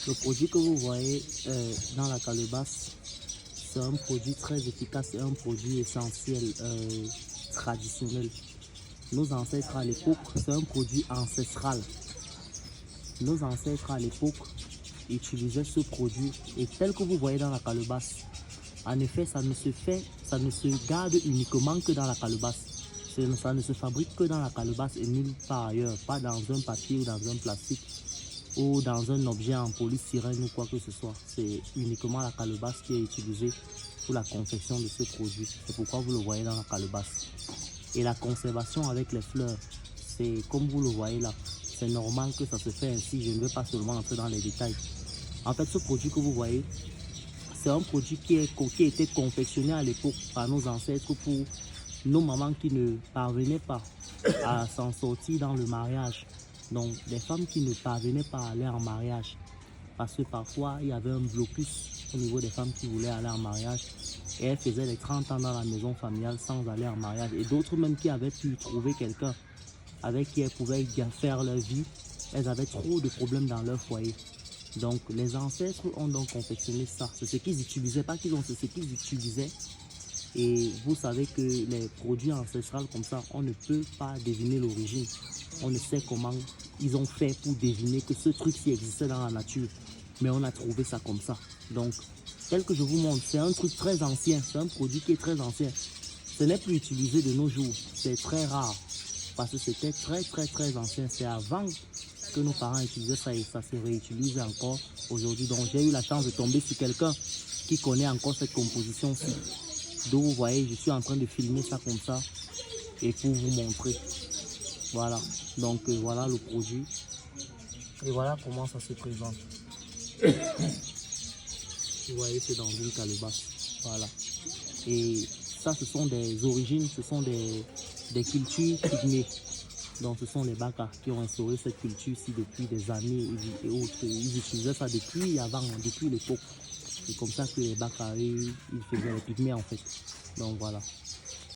Le produit que vous voyez dans la calebasse, c'est un produit très efficace, c'est un produit essentiel, traditionnel. Nos ancêtres à l'époque, c'est un produit ancestral. Nos ancêtres à l'époque utilisaient ce produit et tel que vous voyez dans la calebasse, en effet, ça ne se garde uniquement que dans la calebasse. Ça ne se fabrique que dans la calebasse et nulle part ailleurs, pas dans un papier ou dans un plastique ou dans un objet en polystyrène ou quoi que ce soit. C'est uniquement la calebasse qui est utilisée pour la confection de ce produit. C'est pourquoi vous le voyez dans la calebasse. Et la conservation avec les fleurs, c'est comme vous le voyez là. C'est normal que ça se fait ainsi. Je ne veux pas seulement entrer dans les détails. En fait, ce produit que vous voyez, c'est un produit qui a été confectionné à l'époque par nos ancêtres pour nos mamans qui ne parvenaient pas à s'en sortir dans le mariage. Donc, les femmes qui ne parvenaient pas à aller en mariage. Parce que parfois, il y avait un blocus au niveau des femmes qui voulaient aller en mariage. Et elles faisaient les 30 ans dans la maison familiale sans aller en mariage. Et d'autres même qui avaient pu trouver quelqu'un avec qui elles pouvaient faire leur vie. Elles avaient trop de problèmes dans leur foyer. Donc, les ancêtres ont donc confectionné ça. C'est ce qu'ils utilisaient, pas qu'ils ont, c'est ce qu'ils utilisaient. Et vous savez que les produits ancestrales comme ça, on ne peut pas deviner l'origine. On ne sait comment ils ont fait pour deviner que ce truc-ci existait dans la nature. Mais on a trouvé ça comme ça. Donc, tel que je vous montre, c'est un truc très ancien. C'est un produit qui est très ancien. Ce n'est plus utilisé de nos jours. C'est très rare. Parce que c'était très ancien. C'est avant que nos parents utilisaient ça et ça se réutilise encore aujourd'hui. Donc, j'ai eu la chance de tomber sur quelqu'un qui connaît encore cette composition-ci. Donc vous voyez, je suis en train de filmer ça comme ça et pour vous montrer. Voilà, donc voilà le produit. Et voilà comment ça se présente. Vous voyez, c'est dans une calebasse. Voilà. Et ça, ce sont des origines, ce sont des cultures pygmées. Donc ce sont les Baka qui ont instauré cette culture-ci depuis des années et autres. Ils utilisaient ça depuis avant, depuis l'époque. C'est comme ça que les Baka, ils faisaient les pygmées en fait. Donc voilà.